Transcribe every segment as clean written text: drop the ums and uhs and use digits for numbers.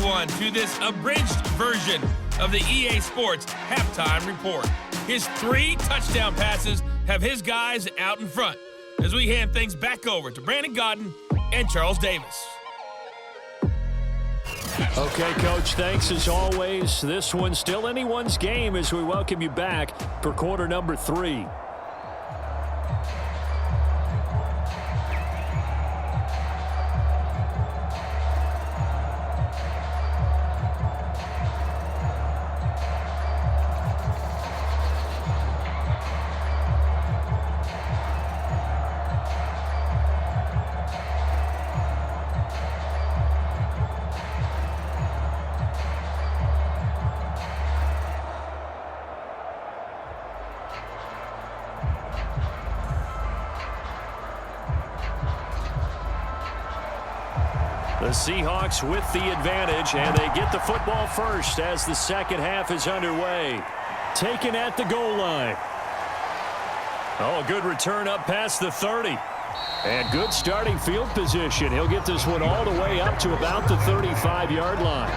everyone to this abridged version of the EA Sports Halftime Report. His 3 touchdown passes have his guys out in front as we hand things back over to Brandon Godden and Charles Davis. Okay, Coach, thanks as always. This one's still anyone's game as we welcome you back for quarter number 3. The Seahawks with the advantage, and they get the football first as the second half is underway. Taken at the goal line. Oh, good return up past the 30. And good starting field position. He'll get this one all the way up to about the 35-yard line.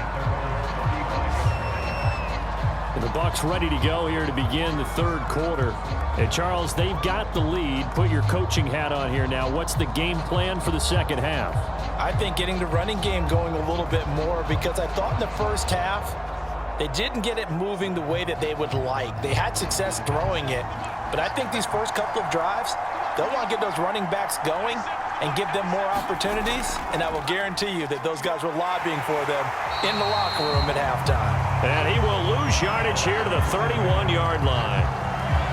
And the Bucs ready to go here to begin the third quarter. And Charles, they've got the lead. Put your coaching hat on here now. What's the game plan for the second half? I think getting the running game going a little bit more, because I thought in the first half they didn't get it moving the way that they would like. They had success throwing it, but I think these first couple of drives, they'll want to get those running backs going and give them more opportunities, and I will guarantee you that those guys were lobbying for them in the locker room at halftime. And he will lose yardage here to the 31-yard line.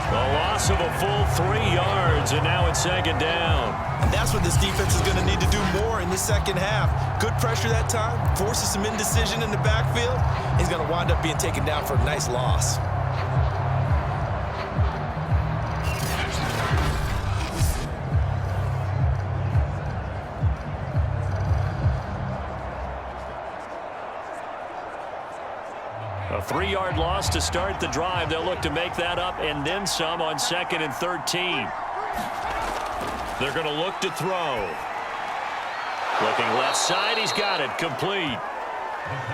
A loss of a full 3 yards, and now it's second down. And that's what this defense is going to need to do more in the second half. Good pressure that time, forces some indecision in the backfield. He's going to wind up being taken down for a nice loss. A 3-yard loss to start the drive. They'll look to make that up and then some on 2nd and 13. They're going to look to throw. Looking left side. He's got it. Complete.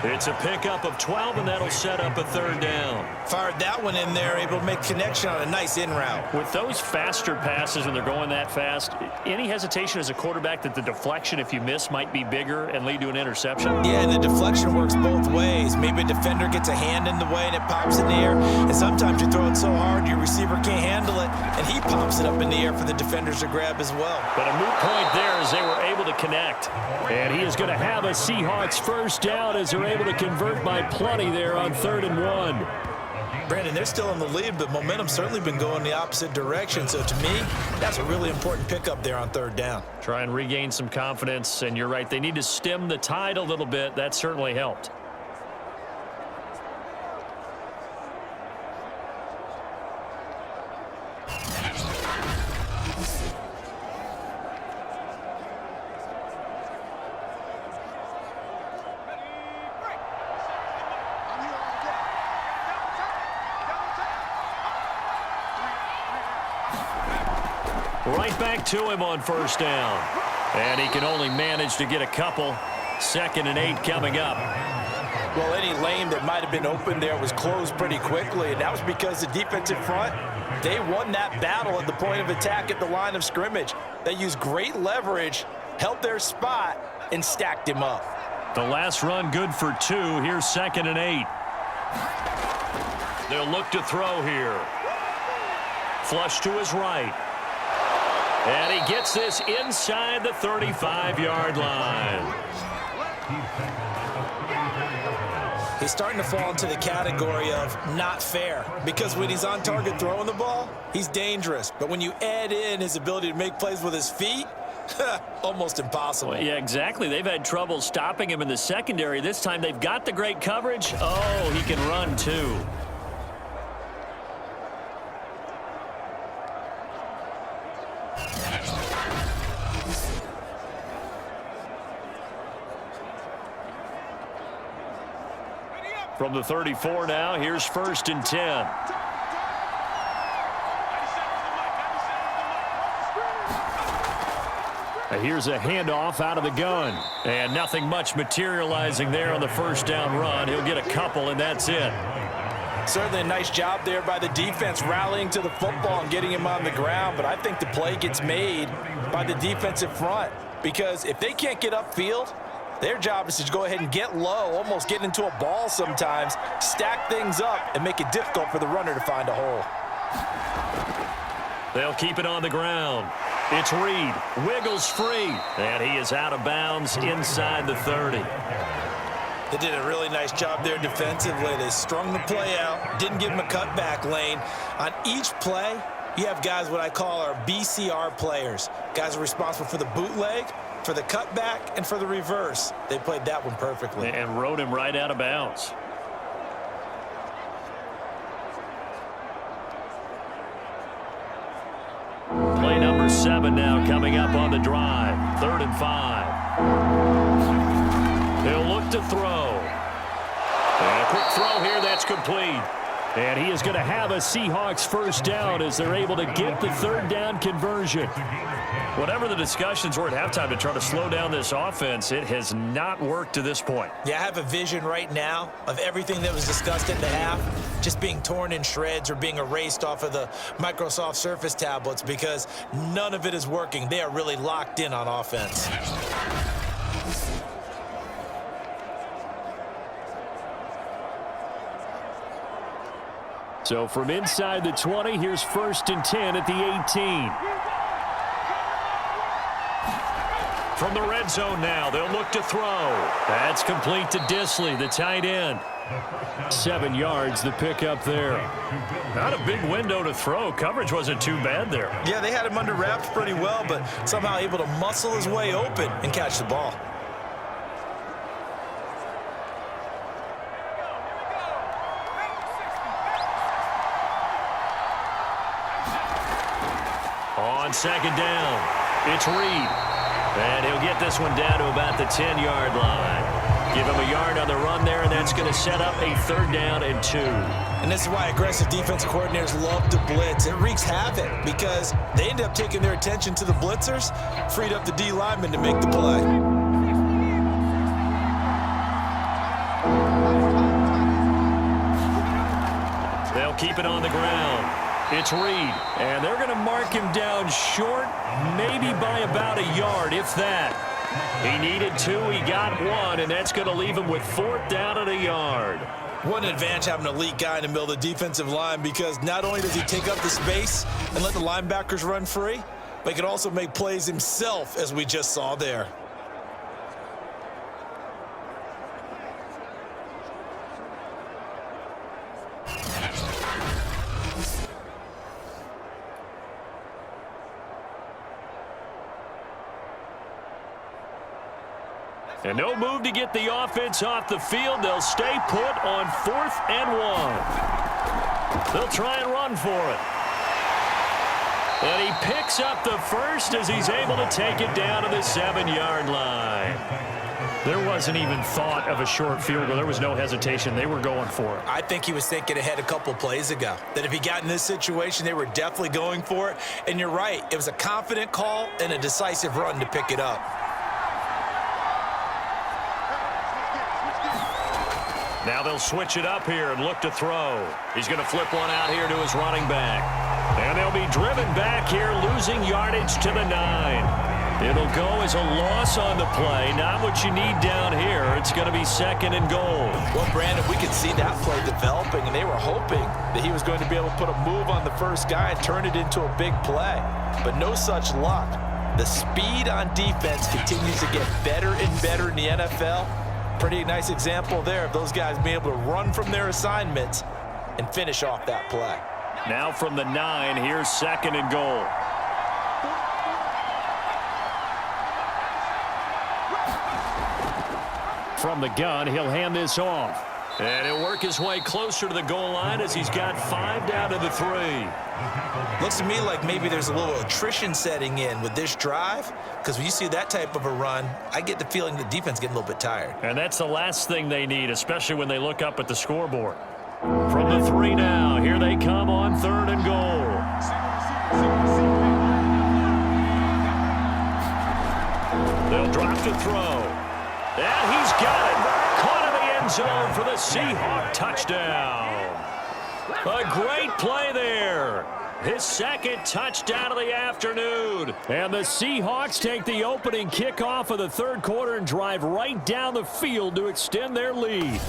It's a pickup of 12, and that'll set up a third down. Fired that one in there, able to make connection on a nice in route. With those faster passes when they're going that fast, any hesitation as a quarterback that the deflection, if you miss, might be bigger and lead to an interception? Yeah, and the deflection works both ways. Maybe a defender gets a hand in the way and it pops in the air, and sometimes you throw it so hard your receiver can't handle it, and he pops it up in the air for the defenders to grab as well. But a moot point there as they were able to connect. And he is going to have a Seahawks first down as they're able to convert by plenty there on 3rd and 1. Brandon, they're still in the lead, but momentum's certainly been going the opposite direction. So to me, that's a really important pickup there on 3rd down. Try and regain some confidence, and you're right, they need to stem the tide a little bit. That certainly helped. Right back to him on first down. And he can only manage to get a couple. 2nd and 8 coming up. Well, any lane that might have been open there was closed pretty quickly, and that was because the defensive front, they won that battle at the point of attack at the line of scrimmage. They used great leverage, held their spot, and stacked him up. The last run good for 2. Here's 2nd and 8. They'll look to throw here. Flush to his right. And he gets this inside the 35-yard line. He's starting to fall into the category of not fair, because when he's on target throwing the ball, he's dangerous. But when you add in his ability to make plays with his feet, almost impossible. Well, yeah, exactly. They've had trouble stopping him in the secondary. This time they've got the great coverage. Oh, he can run too. From the 34 now, here's 1st and 10. Here's a handoff out of the gun. And nothing much materializing there on the first down run. He'll get a couple, and that's it. Certainly a nice job there by the defense rallying to the football and getting him on the ground. But I think the play gets made by the defensive front, because if they can't get upfield, their job is to go ahead and get low, almost get into a ball sometimes, stack things up, and make it difficult for the runner to find a hole. They'll keep it on the ground. It's Reed, wiggles free, and he is out of bounds inside the 30. They did a really nice job there defensively. They strung the play out, didn't give him a cutback lane. On each play, you have guys what I call our BCR players. Guys are responsible for the bootleg, for the cutback, and for the reverse. They played that one perfectly. And rode him right out of bounds. Play number 7 now coming up on the drive. 3rd and 5. He'll look to throw. And a quick throw here, that's complete. And he is going to have a Seahawks first down as they're able to get the 3rd down conversion. Whatever the discussions were at halftime to try to slow down this offense, it has not worked to this point. Yeah, I have a vision right now of everything that was discussed at the half just being torn in shreds or being erased off of the Microsoft Surface tablets, because none of it is working. They are really locked in on offense. So from inside the 20, here's 1st and 10 at the 18. From the red zone now, they'll look to throw. That's complete to Disley, the tight end. 7 yards, the pickup there. Not a big window to throw. Coverage wasn't too bad there. Yeah, they had him under wraps pretty well, but somehow able to muscle his way open and catch the ball. On 2nd down, it's Reed. And he'll get this one down to about the 10-yard line. Give him a yard on the run there, and that's going to set up a 3rd down and 2. And this is why aggressive defensive coordinators love to blitz. It wreaks havoc because they end up taking their attention to the blitzers, freed up the D lineman to make the play. They'll keep it on the ground. It's Reed, and they're going to mark him down short, maybe by about a yard, if that. He needed 2, he got 1, and that's going to leave him with 4th down and a yard. What an advantage having an elite guy in the middle of the defensive line, because not only does he take up the space and let the linebackers run free, but he can also make plays himself, as we just saw there. And no move to get the offense off the field. They'll stay put on 4th and 1. They'll try and run for it. And he picks up the first as he's able to take it down to the 7-yard line. There wasn't even thought of a short field goal. There was no hesitation. They were going for it. I think he was thinking ahead a couple plays ago, that if he got in this situation, they were definitely going for it. And you're right. It was a confident call and a decisive run to pick it up. Now they'll switch it up here and look to throw. He's going to flip one out here to his running back. And they'll be driven back here, losing yardage to the 9. It'll go as a loss on the play. Not what you need down here. It's going to be 2nd and goal. Well, Brandon, we could see that play developing, and they were hoping that he was going to be able to put a move on the first guy and turn it into a big play. But no such luck. The speed on defense continues to get better and better in the NFL. Pretty nice example there of those guys being able to run from their assignments and finish off that play. Now from the 9, here's 2nd and goal. From the gun, he'll hand this off. And he'll work his way closer to the goal line as he's got 5 down to the 3. Looks to me like maybe there's a little attrition setting in with this drive, because when you see that type of a run, I get the feeling the defense getting a little bit tired. And that's the last thing they need, especially when they look up at the scoreboard. From the 3 now, here they come on 3rd and goal. He'll drop to throw. And he's got it. Caught in the end zone for the Seahawks touchdown. A great play there. His second touchdown of the afternoon. And the Seahawks take the opening kickoff of the third quarter and drive right down the field to extend their lead.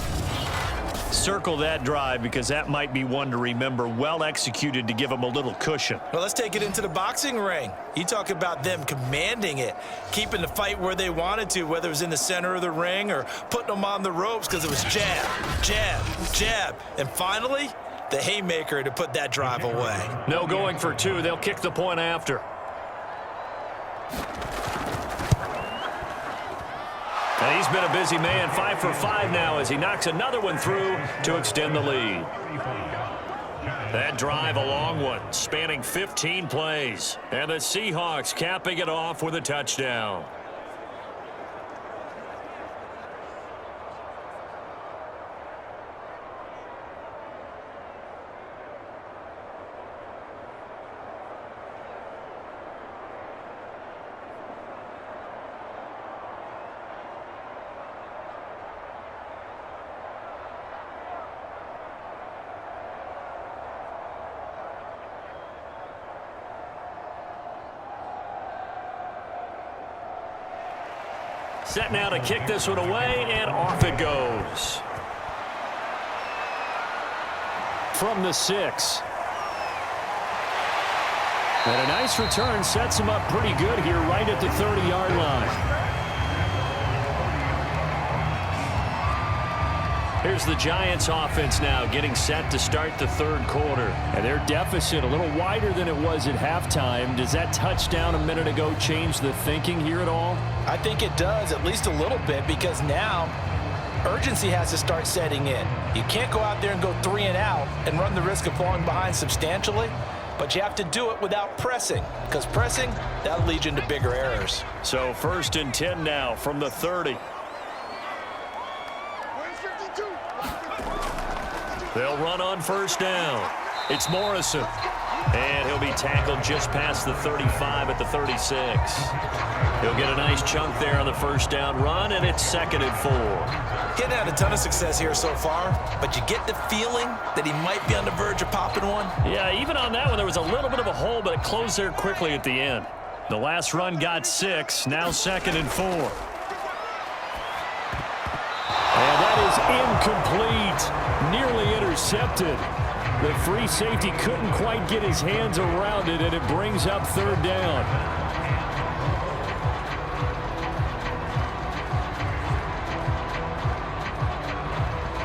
Circle that drive because that might be one to remember. Well executed to give them a little cushion. Well, let's take it into the boxing ring. You talk about them commanding it, keeping the fight where they wanted to, whether it was in the center of the ring or putting them on the ropes because it was jab, jab, jab. And finally, the haymaker to put that drive away. No going for two. They'll kick the point after. And he's been a busy man, 5 for 5 now as he knocks another one through to extend the lead. That drive, a long one, spanning 15 plays. And the Seahawks capping it off with a touchdown. Set now to kick this one away, and off it goes. From the 6. And a nice return sets him up pretty good here right at the 30-yard line. Here's the Giants offense now getting set to start the third quarter. And their deficit a little wider than it was at halftime. Does that touchdown a minute ago change the thinking here at all? I think it does, at least a little bit, because now urgency has to start setting in. You can't go out there and go 3 and out and run the risk of falling behind substantially, but you have to do it without pressing, because pressing, that'll lead you into bigger errors. So 1st and 10 now from the 30. They'll run on 1st down. It's Morrison. And he'll be tackled just past the 35 at the 36. He'll get a nice chunk there on the 1st down run, and it's 2nd and 4. Getting had a ton of success here so far, but you get the feeling that he might be on the verge of popping one. Yeah, even on that one, there was a little bit of a hole, but it closed there quickly at the end. The last run got 6, now 2nd and 4. And that is incomplete, nearly intercepted. The free safety couldn't quite get his hands around it, and it brings up 3rd down.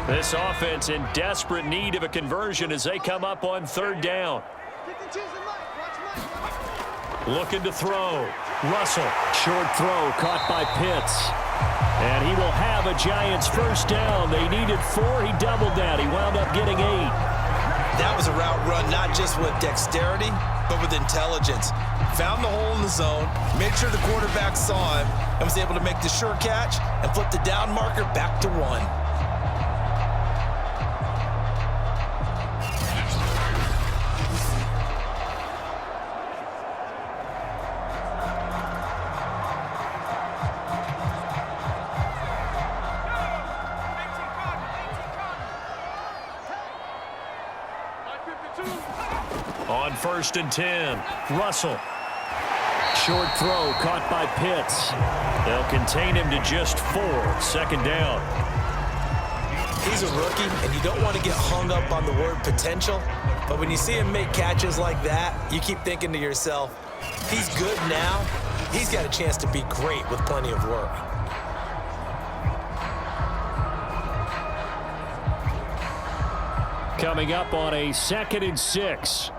This offense in desperate need of a conversion as they come up on 3rd down. Looking to throw. Russell. Short throw caught by Pitts. And he will have a Giants 1st down. They needed 4. He doubled that. He wound up getting 8. That was a route run not just with dexterity, but with intelligence. Found the hole in the zone, made sure the quarterback saw him, and was able to make the sure catch and flip the down marker back to 1. On 1st and 10, Russell. Short throw caught by Pitts. They'll contain him to just 4. 2nd down. He's a rookie, and you don't want to get hung up on the word potential, but when you see him make catches like that, you keep thinking to yourself, he's good now. He's got a chance to be great with plenty of work. Coming up on a 2nd and 6.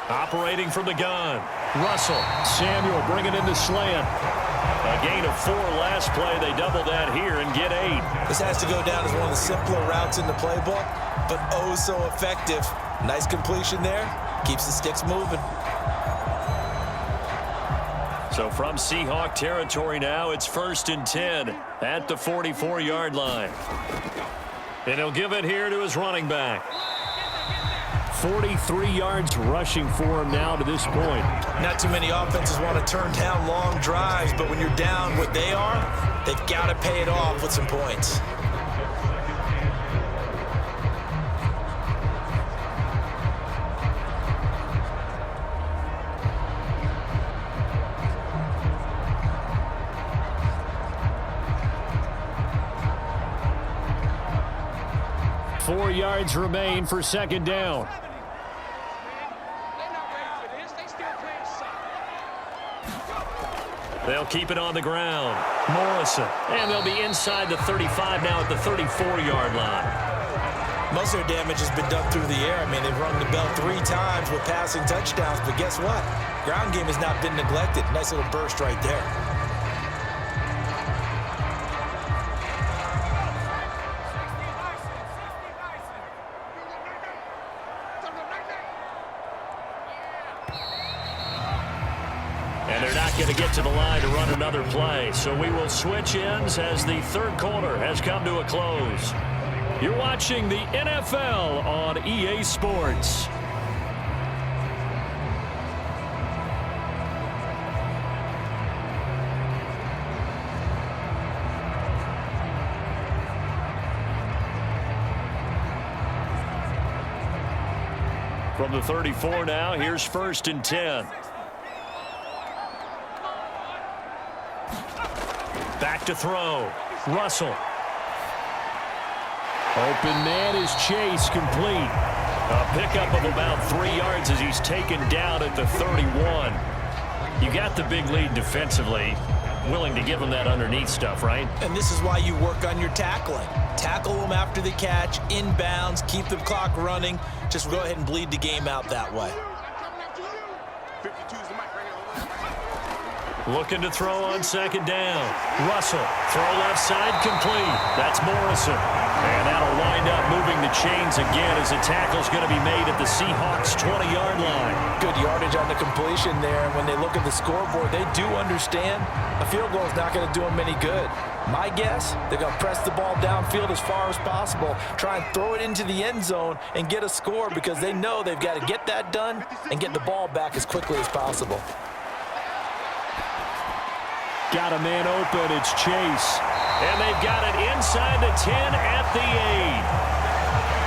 Operating from the gun. Russell. Samuel bringing in the slant. A gain of 4 last play. They double that here and get 8. This has to go down as one of the simpler routes in the playbook, but oh so effective. Nice completion there. Keeps the sticks moving. So from Seahawk territory now, it's 1st and 10 at the 44-yard line. And he'll give it here to his running back. 43 yards rushing for him now to this point. Not too many offenses want to turn down long drives, but when you're down what they are, they've got to pay it off with some points. Four yards remain for second down. They'll keep it on the ground. Morrison. And they'll be inside the 35 now at the 34-yard line. Most of their damage has been done through the air. I mean, they've rung the bell 3 times with passing touchdowns, but guess what? Ground game has not been neglected. Nice little burst right there. And they're not going to get to the line to run another play. So we will switch ends as the third quarter has come to a close. You're watching the NFL on EA Sports. From the 34 now, here's 1st and 10. Back to throw. Russell. Open man is Chase, complete. A pickup of about 3 yards as he's taken down at the 31. You got the big lead defensively. Willing to give him that underneath stuff, right? And this is why you work on your tackling. Tackle them after the catch, inbounds, keep the clock running. Just go ahead and bleed the game out that way. Looking to throw on second down. Russell, throw left side, complete. That's Morrison. And that'll wind up moving the chains again as the tackle's going to be made at the Seahawks' 20-yard line. Good yardage on the completion there. And when they look at the scoreboard, they do understand a field goal is not going to do them any good. My guess, they're going to press the ball downfield as far as possible, try and throw it into the end zone and get a score because they know they've got to get that done and get the ball back as quickly as possible. Got a man open. It's Chase. And they've got it inside the 10 at the 8.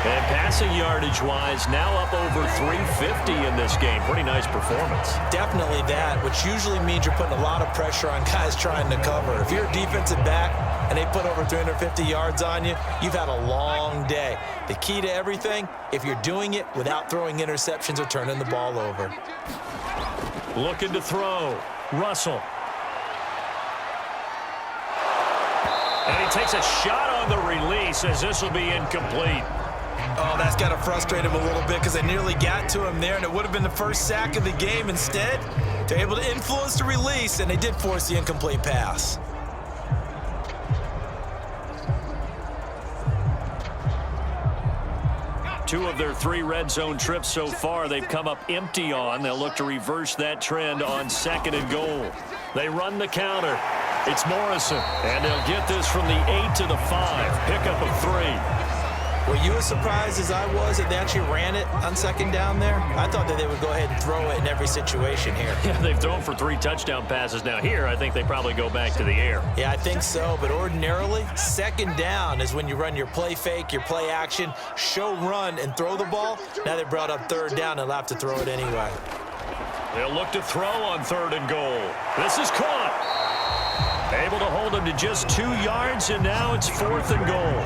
And passing yardage-wise, now up over 350 in this game. Pretty nice performance. Definitely that, which usually means you're putting a lot of pressure on guys trying to cover. If you're a defensive back and they put over 350 yards on you, you've had a long day. The key to everything, if you're doing it without throwing interceptions or turning the ball over. Looking to throw. Russell. And he takes a shot on the release as this will be incomplete. Oh, that's got to frustrate him a little bit because they nearly got to him there, and it would have been the first sack of the game. Instead, they're able to influence the release, and they did force the incomplete pass. Two of their 3 red zone trips so far they've come up empty on. They'll look to reverse that trend on 2nd and goal. They run the counter. It's Morrison, and they'll get this from the 8 to the 5. Pickup of 3. Were you as surprised as I was that they actually ran it on 2nd down there? I thought that they would go ahead and throw it in every situation here. Yeah, they've thrown for 3 touchdown passes. Now here, I think they probably go back to the air. Yeah, I think so, but ordinarily, 2nd down is when you run your play fake, your play action, show run, and throw the ball. Now they brought up 3rd down, and they'll have to throw it anyway. They'll look to throw on 3rd and goal. This is caught. Able to hold him to just 2 yards, and now it's 4th and goal.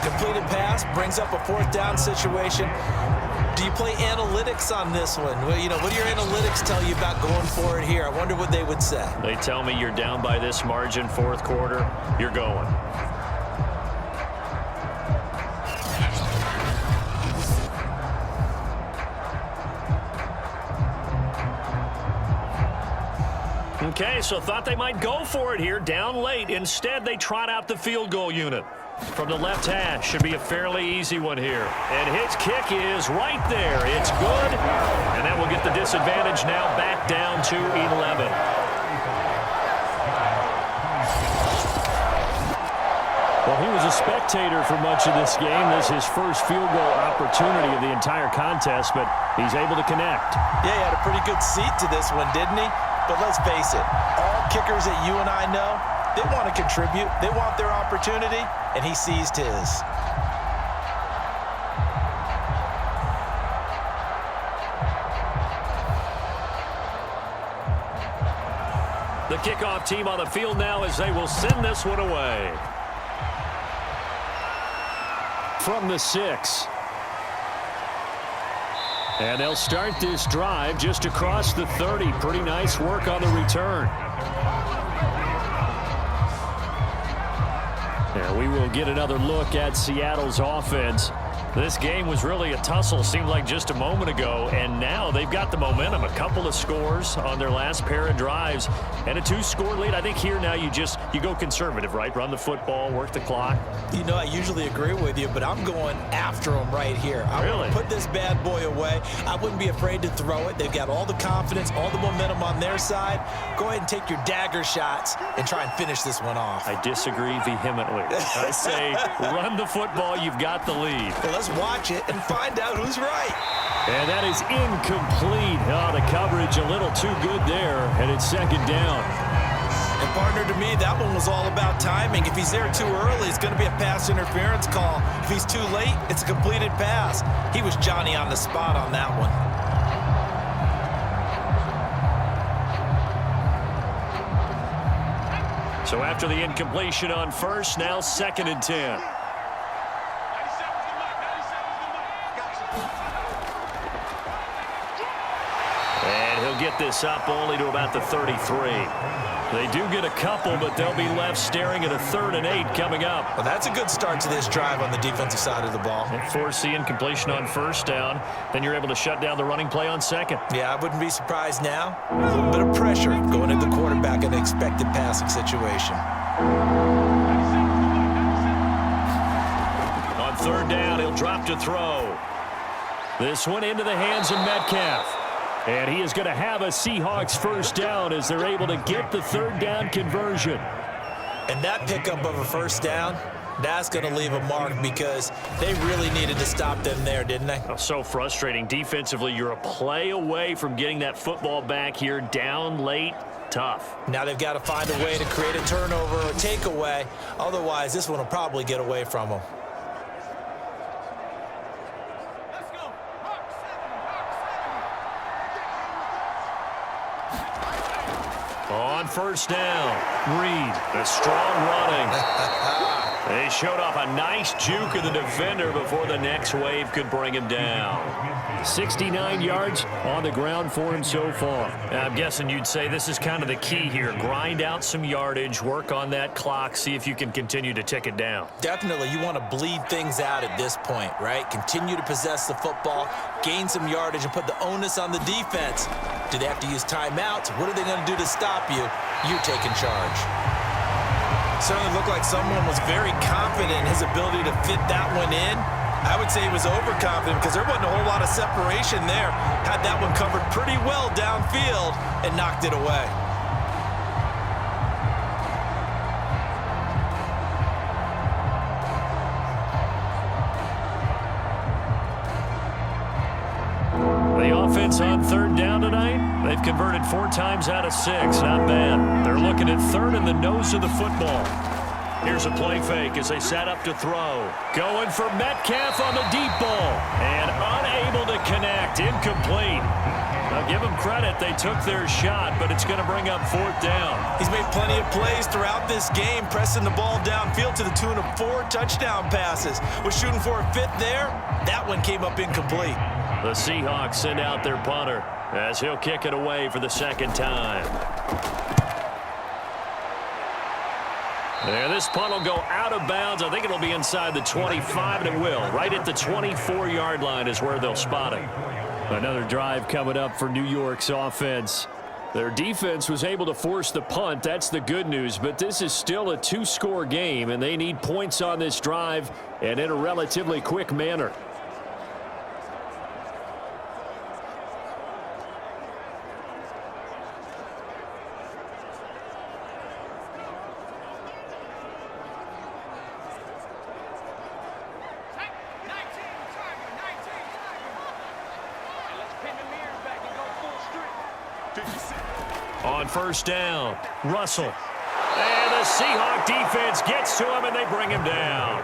Completed pass brings up a 4th down situation. Do you play analytics on this one? Well, you know, what do your analytics tell you about going for it here? I wonder what they would say. They tell me you're down by this margin, 4th quarter, you're going. Okay, so thought they might go for it here, down late. Instead, they trot out the field goal unit. From the left hash, should be a fairly easy one here. And his kick is right there. It's good. And that will get the disadvantage now back down to 11. Well, he was a spectator for much of this game. This is his first field goal opportunity of the entire contest, but he's able to connect. Yeah, he had a pretty good seat to this one, didn't he? But let's face it, all kickers that you and I know, they want to contribute. They want their opportunity, and he seized his. The kickoff team on the field now as they will send this one away. From the 6. And they'll start this drive just across the 30. Pretty nice work on the return. And we will get another look at Seattle's offense. This game was really a tussle, seemed like just a moment ago, and now they've got the momentum. A couple of scores on their last pair of drives and a 2-score lead. I think here now you go conservative, right? Run the football, work the clock. You know, I usually agree with you, but I'm going after them right here. I really want to put this bad boy away. I wouldn't be afraid to throw it. They've got all the confidence, all the momentum on their side. Go ahead and take your dagger shots and try and finish this one off. I disagree vehemently. I say run the football. You've got the lead. Well, let's watch it and find out who's right. And that is incomplete. Oh, the coverage a little too good there, and it's second down. And partner, to me, that one was all about timing. If he's there too early, it's going to be a pass interference call. If he's too late, it's a completed pass. He was Johnny on the spot on that one. So after the incompletion on first, now 2nd and 10. Get this up only to about the 33. They do get a couple, but they'll be left staring at a 3rd and 8 coming up. Well, that's a good start to this drive on the defensive side of the ball. And force the incompletion on first down. Then you're able to shut down the running play on second. Yeah, I wouldn't be surprised now. A little bit of pressure going into the quarterback in an expected passing situation. On 3rd down, he'll drop to throw. This one into the hands of Metcalf. And he is going to have a Seahawks first down as they're able to get the 3rd down conversion. And that pickup of a first down, that's going to leave a mark because they really needed to stop them there, didn't they? Oh, so frustrating. Defensively, you're a play away from getting that football back here down late. Tough. Now they've got to find a way to create a turnover or a takeaway. Otherwise, this one will probably get away from them. On first down, Reed, the strong running. They showed off a nice juke of the defender before the next wave could bring him down. 69 yards on the ground for him so far. I'm guessing you'd say this is kind of the key here. Grind out some yardage, work on that clock, see if you can continue to tick it down. Definitely, you want to bleed things out at this point, right? Continue to possess the football, gain some yardage, and put the onus on the defense. Do they have to use timeouts? What are they going to do to stop you? You're taking charge. Certainly looked like someone was very confident in his ability to fit that one in. I would say he was overconfident because there wasn't a whole lot of separation there. Had that one covered pretty well downfield and knocked it away. The offense on 3rd down tonight, they've converted 4 times out of 6. Not bad. They're looking at 3rd in the nose of the football. Here's a play fake as they set up to throw. Going for Metcalf on the deep ball. And unable to connect. Incomplete. Now give them credit. They took their shot, but it's going to bring up 4th down. He's made plenty of plays throughout this game, pressing the ball downfield to the tune of 4 touchdown passes. Was shooting for a 5th there. That one came up incomplete. The Seahawks send out their punter as he'll kick it away for the 2nd time. And this punt will go out of bounds. I think it'll be inside the 25, and it will. Right at the 24-yard line is where they'll spot it. Another drive coming up for New York's offense. Their defense was able to force the punt. That's the good news, but this is still a 2-score game, and they need points on this drive and in a relatively quick manner. On first down, Russell. And the Seahawks defense gets to him, and they bring him down.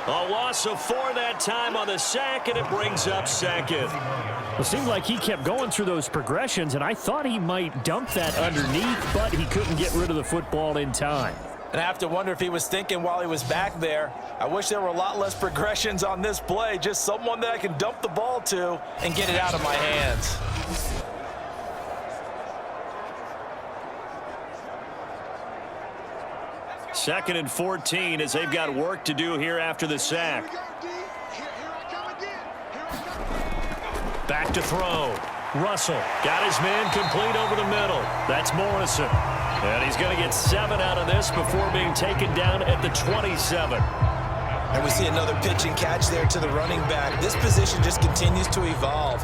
A loss of 4 that time on the sack, and it brings up second. It seemed like he kept going through those progressions, and I thought he might dump that underneath, but he couldn't get rid of the football in time. And I have to wonder if he was thinking while he was back there, I wish there were a lot less progressions on this play, just someone that I can dump the ball to and get it out of my hands. Second and 14 as they've got work to do here after the sack. Back to throw. Russell got his man complete over the middle. That's Morrison. And he's going to get 7 out of this before being taken down at the 27. And we see another pitch and catch there to the running back. This position just continues to evolve.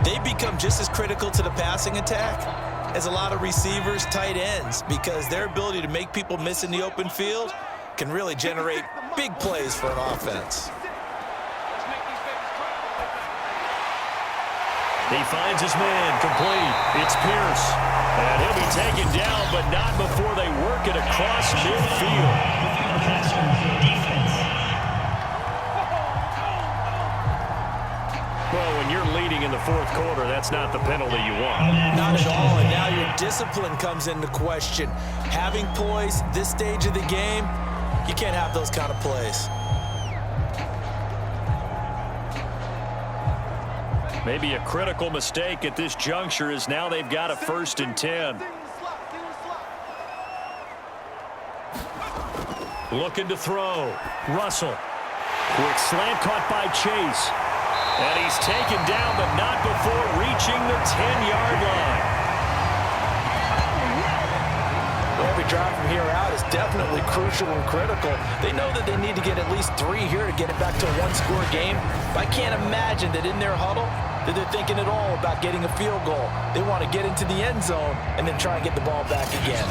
They become just as critical to the passing attack as a lot of receivers, tight ends, because their ability to make people miss in the open field can really generate big plays for an offense. He finds his man complete. It's Pierce. And he'll be taken down, but not before they work it across midfield. Well, when you're leading in the fourth quarter, that's not the penalty you want. Not at all, and now your discipline comes into question. Having poise this stage of the game, you can't have those kind of plays. Maybe a critical mistake at this juncture is now they've got a 1st and 10. Looking to throw. Russell. Quick slant caught by Chase. And he's taken down, but not before reaching the 10-yard line. Well, every drive from here out is definitely crucial and critical. They know that they need to get at least 3 here to get it back to a one-score game. But I can't imagine that in their huddle that they're thinking at all about getting a field goal. They want to get into the end zone and then try and get the ball back again.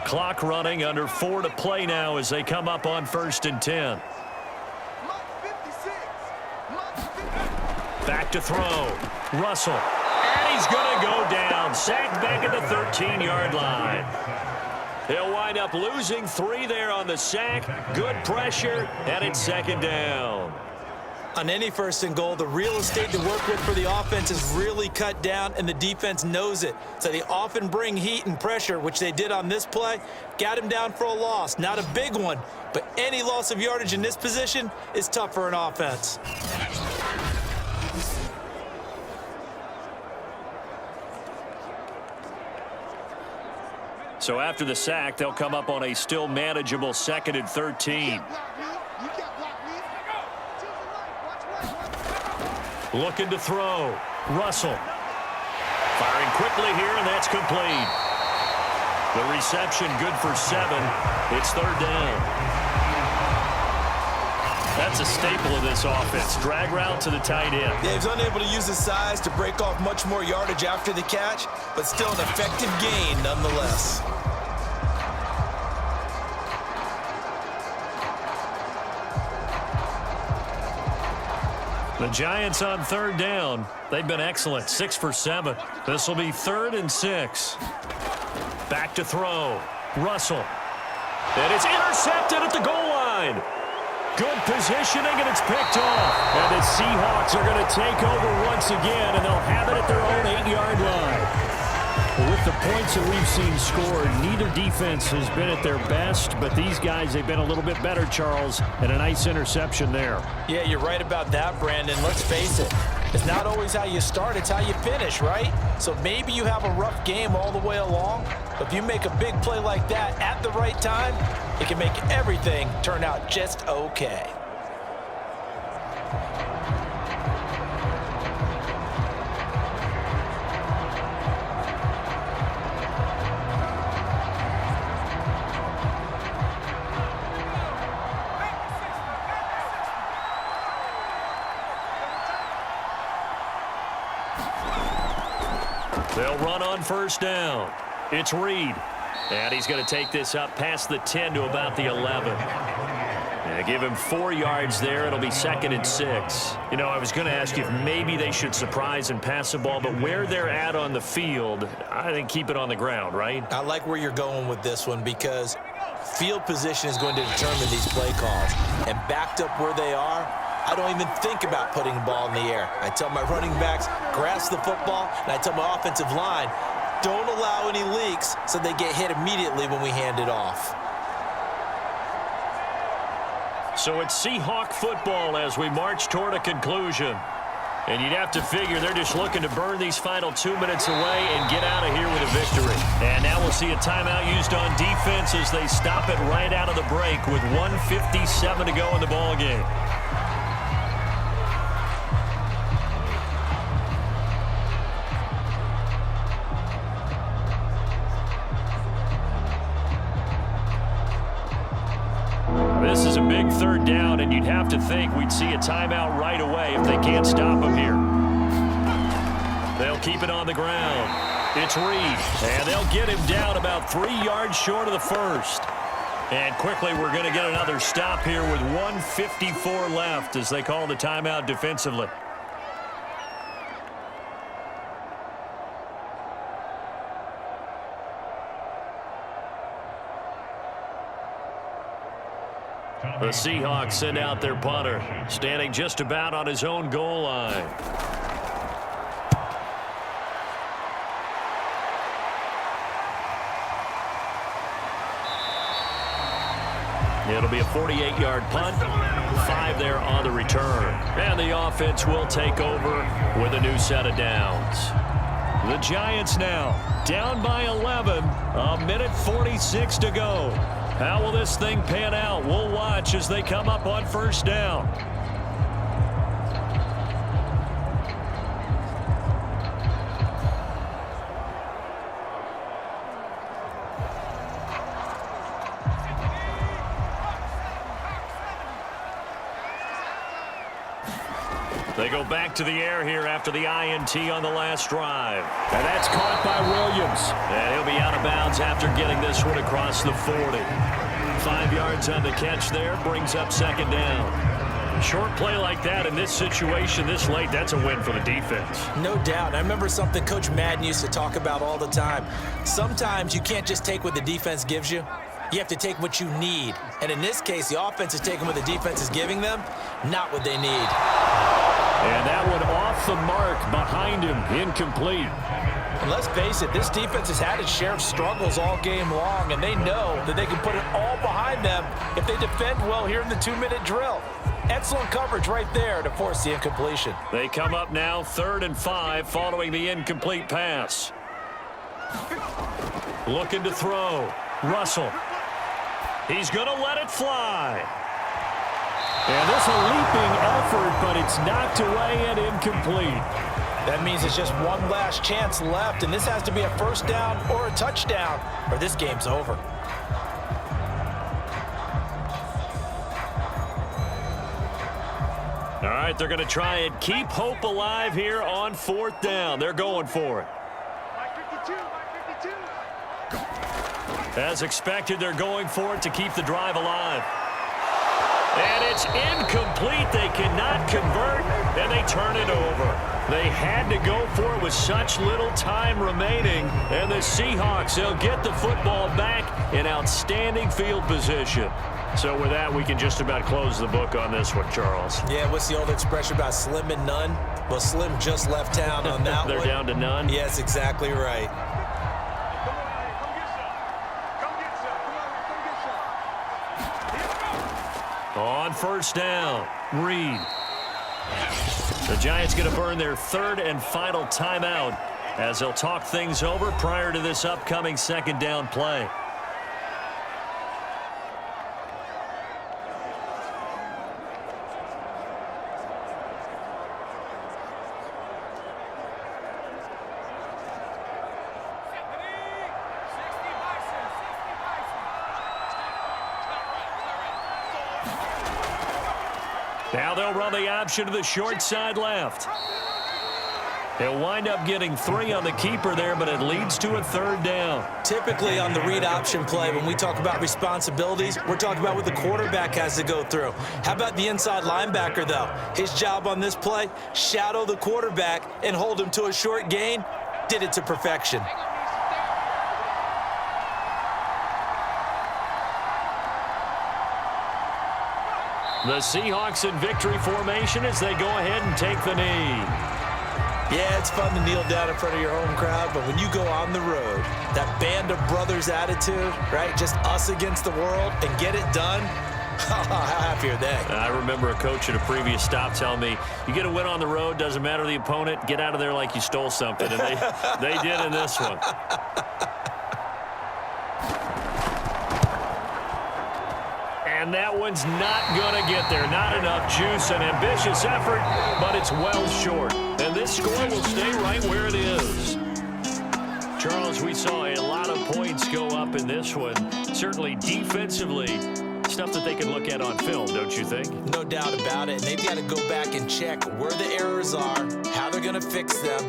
Clock running, under 4 to play now as they come up on 1st and 10. Back to throw. Russell. And he's going to go down. Sacked back at the 13-yard line. He'll wind up losing 3 there on the sack. Good pressure, and it's 2nd down. On any 1st and goal, the real estate to work with for the offense is really cut down, and the defense knows it. So they often bring heat and pressure, which they did on this play. Got him down for a loss. Not a big one, but any loss of yardage in this position is tough for an offense. So after the sack, they'll come up on a still manageable 2nd and 13. Looking to throw. Russell. Firing quickly here, and that's complete. The reception good for 7. It's 3rd down. That's a staple of this offense. Drag route to the tight end. Yeah, he's unable to use his size to break off much more yardage after the catch, but still an effective gain nonetheless. The Giants on 3rd down. They've been excellent, 6 for 7. This will be 3rd and 6. Back to throw. Russell. And it's intercepted at the goal line. Good positioning, and it's picked off. And the Seahawks are going to take over once again, and they'll have it at their own 8-yard line. Well, with the points that we've seen scored, neither defense has been at their best, but these guys, they've been a little bit better, Charles, and a nice interception there. Yeah, you're right about that, Brandon. Let's face it. It's not always how you start, it's how you finish, right? So maybe you have a rough game all the way along, but if you make a big play like that at the right time, it can make everything turn out just okay. They'll run on 1st down. It's Reed. And he's going to take this up past the 10 to about the 11. Give him 4 yards there. It'll be 2nd and 6. You know, I was going to ask you if maybe they should surprise and pass the ball, but where they're at on the field, I think keep it on the ground, right? I like where you're going with this one because field position is going to determine these play calls. And backed up where they are, I don't even think about putting the ball in the air. I tell my running backs, grasp the football, and I tell my offensive line, don't allow any leaks so they get hit immediately when we hand it off. So it's Seahawk football as we march toward a conclusion. And you'd have to figure they're just looking to burn these final 2 minutes away and get out of here with a victory. And now we'll see a timeout used on defense as they stop it right out of the break with 1:57 to go in the ballgame. This is a big 3rd down, and you'd have to think we'd see a timeout right away if they can't stop them here. They'll keep it on the ground. It's Reed, and they'll get him down about 3 yards short of the first. And quickly, we're going to get another stop here with 1:54 left as they call the timeout defensively. The Seahawks send out their punter, standing just about on his own goal line. It'll be a 48-yard punt, 5 there on the return. And the offense will take over with a new set of downs. The Giants now down by 11, 1:46 to go. How will this thing pan out? We'll watch as they come up on 1st down. They go back to the air here after the INT on the last drive. And that's caught by Williams. And he'll be out of bounds after getting this one across the 40. 5 yards on the catch there, brings up 2nd down. Short play like that in this situation this late, that's a win for the defense. No doubt. I remember something Coach Madden used to talk about all the time. Sometimes you can't just take what the defense gives you. You have to take what you need. And in this case, the offense is taking what the defense is giving them, not what they need. And that one off the mark behind him, incomplete. And let's face it, this defense has had its share of struggles all game long, and they know that they can put it all behind them if they defend well here in the 2-minute drill. Excellent coverage right there to force the incompletion. They come up now 3rd and 5 following the incomplete pass. Looking to throw. Russell. He's going to let it fly. And this a leaping effort, but it's knocked away and incomplete. That means it's just one last chance left, and this has to be a 1st down or a touchdown, or this game's over. All right, they're going to try and keep hope alive here on 4th down. They're going for it. As expected, they're going for it to keep the drive alive. And it's incomplete. They cannot convert, and they turn it over. They had to go for it with such little time remaining. And the Seahawks, they'll get the football back in outstanding field position. So with that, we can just about close the book on this one, Charles. Yeah, what's the old expression about slim and none? Well, Slim just left town on that They're one. down to none? Yes, exactly right. On 1st down, Reed. The Giants going to burn their 3rd and final timeout as they'll talk things over prior to this upcoming 2nd down play. Now they'll run the option to the short side left. They'll wind up getting 3 on the keeper there, but it leads to a 3rd down. Typically on the read option play, when we talk about responsibilities, we're talking about what the quarterback has to go through. How about the inside linebacker, though? His job on this play, shadow the quarterback and hold him to a short gain. Did it to perfection. The Seahawks in victory formation as they go ahead and take the knee. Yeah, it's fun to kneel down in front of your home crowd, but when you go on the road, that band of brothers attitude, right, just us against the world, and get it done, how happy are they? I remember a coach at a previous stop telling me, you get a win on the road, doesn't matter the opponent, get out of there like you stole something, and they did in this one. And that one's not going to get there. Not enough juice, an ambitious effort, but it's well short. And this score will stay right where it is. Charles, we saw a lot of points go up in this one. Certainly defensively, stuff that they can look at on film, don't you think? No doubt about it. And they've got to go back and check where the errors are, how they're going to fix them,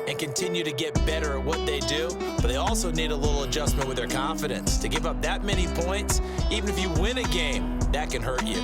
and continue to get better at what they do. But they also need a little adjustment with their confidence. To give up that many points, even if you win a game, that can hurt you.